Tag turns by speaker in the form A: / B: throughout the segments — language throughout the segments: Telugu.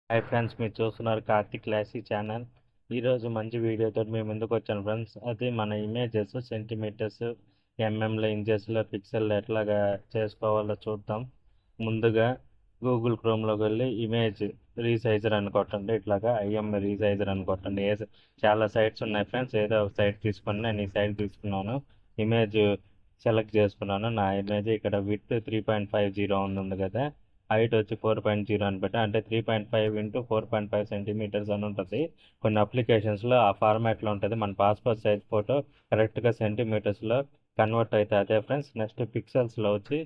A: హాయ్ ఫ్రెండ్స్, మీరు చూస్తున్నారు కార్తిక్ క్లాసీ ఛానల్. ఈరోజు మంచి వీడియోతో మేము ముందుకు వచ్చాను ఫ్రెండ్స్. అది మన ఇమేజెస్ సెంటీమీటర్స్, ఎంఎంలో, ఇంచెస్లో, పిక్సెల్లో ఎట్లాగా చేసుకోవాలో చూద్దాం. ముందుగా గూగుల్ క్రోమ్లోకి వెళ్ళి ఇమేజ్ రీసైజర్ అని కొట్టండి. ఇట్లాగా ఐఎం రీసైజర్ అని కొట్టండి. చాలా సైట్స్ ఉన్నాయి ఫ్రెండ్స్. ఏదో ఒక సైట్ తీసుకొని నేను ఈ సైట్ తీసుకున్నాను. ఇమేజ్ సెలెక్ట్ చేసుకున్నాను. నా ఇమేజ్ ఇక్కడ విత్ 3.50 ఉంది కదా, హైట్ వచ్చి 4.0 అని పెట్టా. అంటే 3.5 ఇంటూ 4.5 సెంటీమీటర్స్ అని ఉంటుంది. కొన్ని అప్లికేషన్స్లో ఆ ఫార్మాట్లో ఉంటుంది. మన పాస్పోర్ట్ సైజ్ ఫోటో కరెక్ట్గా సెంటీమీటర్స్లో కన్వర్ట్ అయితే అదే ఫ్రెండ్స్. నెక్స్ట్ పిక్సెల్స్లో వచ్చి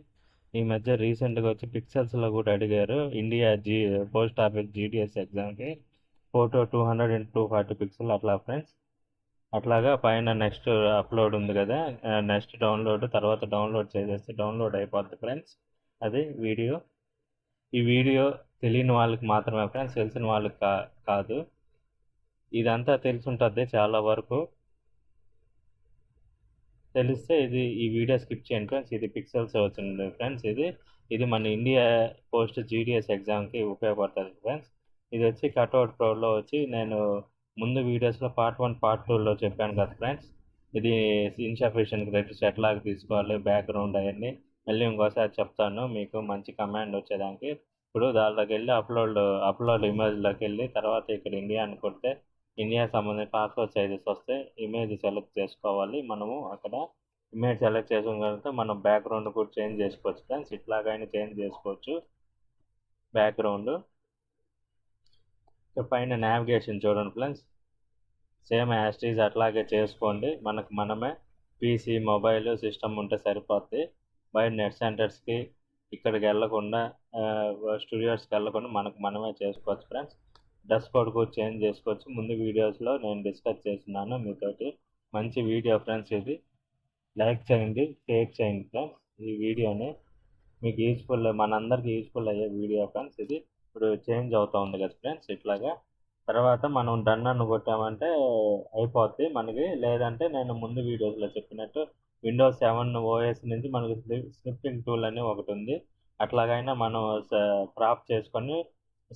A: ఈ మధ్య రీసెంట్గా వచ్చి పిక్సెల్స్లో కూడా అడిగారు. ఇండియా పోస్ట్ ఆఫీస్ జీడిఎస్ ఎగ్జామ్కి ఫోటో 200 ఇంటూ 240 పిక్సెల్ అట్లా ఫ్రెండ్స్. అట్లాగా పైన నెక్స్ట్ అప్లోడ్ ఉంది కదా, నెక్స్ట్ డౌన్లోడ్, తర్వాత డౌన్లోడ్ చేసేస్తే డౌన్లోడ్ అయిపోద్ది ఫ్రెండ్స్. అది వీడియో. ఈ వీడియో తెలియని వాళ్ళకి మాత్రమే ఫ్రెండ్స్, తెలిసిన వాళ్ళకి కాదు. ఇదంతా తెలుసుంటుంది చాలా వరకు. తెలిస్తే ఈ వీడియో స్కిప్ చేయండి ఫ్రెండ్స్. ఇది పిక్సెల్స్ వచ్చింది ఫ్రెండ్స్. ఇది మన ఇండియా పోస్ట్ జీడిఎస్ ఎగ్జామ్కి ఉపయోగపడుతుంది ఫ్రెండ్స్. ఇది వచ్చి కట్అవుట్ ప్రోలో వచ్చి నేను ముందు వీడియోస్లో పార్ట్ 1 పార్ట్ 2లో చెప్పాను కదా ఫ్రెండ్స్. ఇది ఇన్సఫిషియెంట్ క్రెడిట్స్ ఎట్లా తీసుకోవాలి, బ్యాక్గ్రౌండ్ అవన్నీ మళ్ళీ ఇంకోసారి చెప్తాను మీకు మంచి కమాండ్ వచ్చేదానికి. ఇప్పుడు దాంట్లోకి వెళ్ళి అప్లోడ్ ఇమేజ్లోకి వెళ్ళి తర్వాత ఇక్కడ ఇండియా అని కొడితే ఇండియాకి సంబంధించిన పాస్పోర్ట్ సైజెస్ వస్తే ఇమేజ్ సెలెక్ట్ చేసుకోవాలి. మనము అక్కడ ఇమేజ్ సెలెక్ట్ చేసుకున్న తర్వాత మనం బ్యాక్గ్రౌండ్ కూడా చేంజ్ చేసుకోవచ్చు ఫ్రెండ్స్. ఇట్లాగైనా చేంజ్ చేసుకోవచ్చు బ్యాక్గ్రౌండ్. పైన నావిగేషన్ చూడండి ఫ్రెండ్స్, సేమ్ యాస్టీజ్ అట్లాగే చేసుకోండి. మనమే పీసీ, మొబైల్, సిస్టమ్ ఉంటే సరిపోద్ది. బయట నెట్ సెంటర్స్కి ఇక్కడికి వెళ్ళకుండా, స్టూడియోస్కి వెళ్ళకుండా మనమే చేసుకోవచ్చు ఫ్రెండ్స్. డ్రెస్ కోడ్ కూడా చేంజ్ చేసుకోవచ్చు. ముందు వీడియోస్లో నేను డిస్కస్ చేస్తున్నాను మీతోటి. మంచి వీడియో ఫ్రెండ్స్. ఇది లైక్ చేయండి, షేర్ చేయండి ఫ్రెండ్స్. ఈ వీడియోని మీకు యూజ్ఫుల్, మనందరికీ యూజ్ఫుల్ అయ్యే వీడియో ఫ్రెండ్స్. ఇది ఇప్పుడు చేంజ్ అవుతూ ఉంది కదా ఫ్రెండ్స్. ఇట్లాగా తర్వాత మనం డన్ అని కొట్టామంటే అయిపోద్ది మనకి. లేదంటే నేను ముందు వీడియోస్లో చెప్పినట్టు విండోస్ 7 ఓఎస్ నుంచి మనకి స్నిప్పింగ్ టూల్ అని ఒకటి ఉంది. అట్లాగైనా మనం క్రాప్ చేసుకొని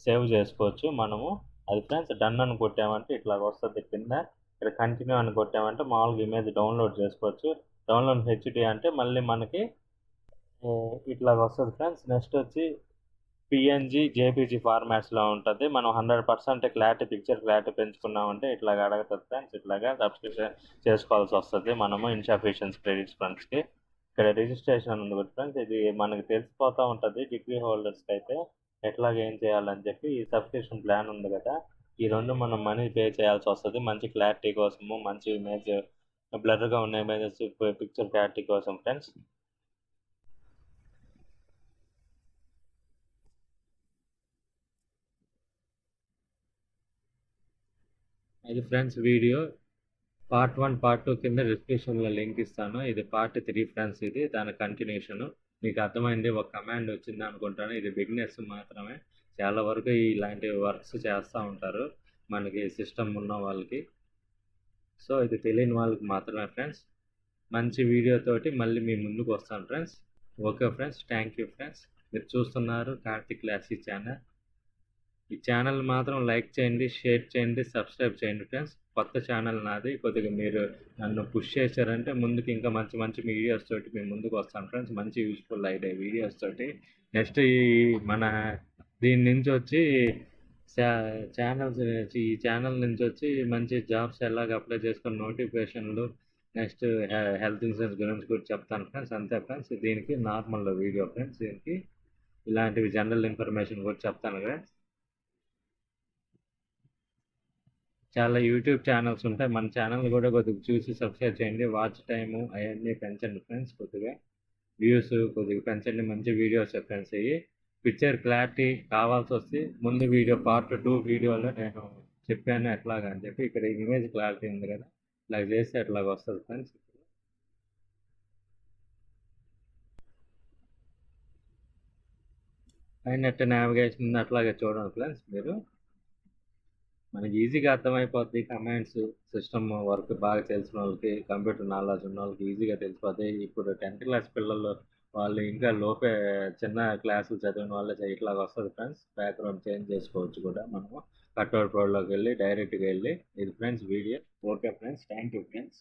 A: సేవ్ చేసుకోవచ్చు మనము. అది ఫ్రెండ్స్. డన్ అని కొట్టామంటే ఇట్లా వస్తుంది కింద. ఇక్కడ కంటిన్యూ అని కొట్టామంటే మామూలుగా ఇమేజ్ డౌన్లోడ్ చేసుకోవచ్చు. డౌన్లోడ్ హెచ్డి అంటే మళ్ళీ మనకి ఇట్లా వస్తుంది ఫ్రెండ్స్. నెక్స్ట్ వచ్చి పిఎన్జి, జేపీజీ ఫార్మాట్స్లో ఉంటుంది. మనం 100% పిక్చర్ క్లారిటీ పెంచుకున్నామంటే ఇట్లాగ అడుగుతుంది ఫ్రెండ్స్. ఇట్లాగా సబ్స్క్రిప్షన్ చేసుకోవాల్సి వస్తుంది మనము ఇన్సఫిషియెంట్ క్రెడిట్స్ ఫ్రెండ్స్కి. ఇక్కడ రిజిస్ట్రేషన్ ఉంది కదా ఫ్రెండ్స్. ఇది మనకి తెలిసిపోతూ ఉంటుంది డిగ్రీ హోల్డర్స్కి అయితే ఎట్లాగ ఏం చేయాలని చెప్పి. ఈ సబ్స్క్రిప్షన్ ప్లాన్ ఉంది కదా, ఈ రెండు మనం మనీ పే చేయాల్సి వస్తుంది మంచి క్లారిటీ కోసము, మంచి ఇమేజ్, బ్లర్గా ఉన్న ఇమేజెస్ పిక్చర్ క్లారిటీ కోసం ఫ్రెండ్స్. ఇది ఫ్రెండ్స్ వీడియో. పార్ట్ 1 పార్ట్ 2 కింద డిస్క్రిప్షన్లో లింక్ ఇస్తాను. ఇది పార్ట్ 3 ఫ్రెండ్స్. ఇది దాని కంటిన్యూషన్. మీకు అర్థమైంది, ఒక కమాండ్ వచ్చింది అనుకుంటాను. ఇది బిగినర్స్ మాత్రమే. చాలా వరకు ఇలాంటి వర్క్స్ చేస్తూ ఉంటారు మనకి సిస్టమ్ ఉన్న వాళ్ళకి. సో ఇది తెలియని వాళ్ళకి మాత్రమే ఫ్రెండ్స్. మంచి వీడియోతోటి మళ్ళీ మీ ముందుకు వస్తాను friends. Okay friends, thank you friends. మీరు చూస్తున్నారు కార్తిక్ క్లాసీ ఛానల్. ఈ ఛానల్ మాత్రం లైక్ చేయండి, షేర్ చేయండి, సబ్స్క్రైబ్ చేయండి ఫ్రెండ్స్. కొత్త ఛానల్ నాది. కొద్దిగా మీరు నన్ను పుష్ చేశారంటే ముందుకు ఇంకా మంచి మంచి వీడియోస్ తోటి మేము ముందుకు వస్తాను ఫ్రెండ్స్. మంచి యూస్ఫుల్ అయ్యే వీడియోస్ తోటి. నెక్స్ట్ మన దీని నుంచి వచ్చి ఈ ఛానల్ నుంచి వచ్చి మంచి జాబ్స్ ఎలాగ అప్లై చేసుకుని నోటిఫికేషన్లు, నెక్స్ట్ హెల్త్ ఇన్సూరెన్స్ గురించి కూడా చెప్తాను ఫ్రెండ్స్. అంతే ఫ్రెండ్స్. దీనికి నార్మల్ వీడియో ఫ్రెండ్స్. దీనికి ఇలాంటివి జనరల్ ఇన్ఫర్మేషన్ కూడా చెప్తాను ఫ్రెండ్స్. చాలా యూట్యూబ్ ఛానల్స్ ఉంటాయి. మన ఛానల్ కూడా కొద్దిగా చూసి సబ్స్క్రైబ్ చేయండి. వాచ్ టైము అవన్నీ పెంచండి ఫ్రెండ్స్. కొద్దిగా వ్యూస్ కొద్దిగా పెంచండి. మంచి వీడియోస్ ఫ్రెండ్స్. అయ్యి పిక్చర్ క్లారిటీ కావాల్సి వస్తే ముందు వీడియో పార్ట్ 2 వీడియోలో నేను చెప్పాను ఎట్లాగా అని చెప్పి. ఇక్కడ ఇమేజ్ క్లారిటీ ఉంది కదా, ఇలా చేస్తే ఎట్లాగ వస్తుంది ఫ్రెండ్స్. నెట్ నావిగేషన్ ఉంది, అట్లాగే చూడండి ఫ్రెండ్స్. మీరు మనకి ఈజీగా అర్థమైపోద్ది. కమాండ్స్, సిస్టమ్ వర్క్ బాగా తెలిసిన వాళ్ళకి, కంప్యూటర్ నాలెడ్జ్ ఉన్న వాళ్ళకి ఈజీగా తెలిసిపోతాయి. ఇప్పుడు 10th క్లాస్ పిల్లలు వాళ్ళు ఇంకా లోపే చిన్న క్లాసులు చదివిన వాళ్ళే ఇట్లాగ వస్తుంది ఫ్రెండ్స్. బ్యాక్గ్రౌండ్ చేంజ్ చేసుకోవచ్చు కూడా మనము. కట్అవుట్ ప్రోలోకి వెళ్ళి డైరెక్ట్గా వెళ్ళి ఇది friends video. Okay friends, thank you friends.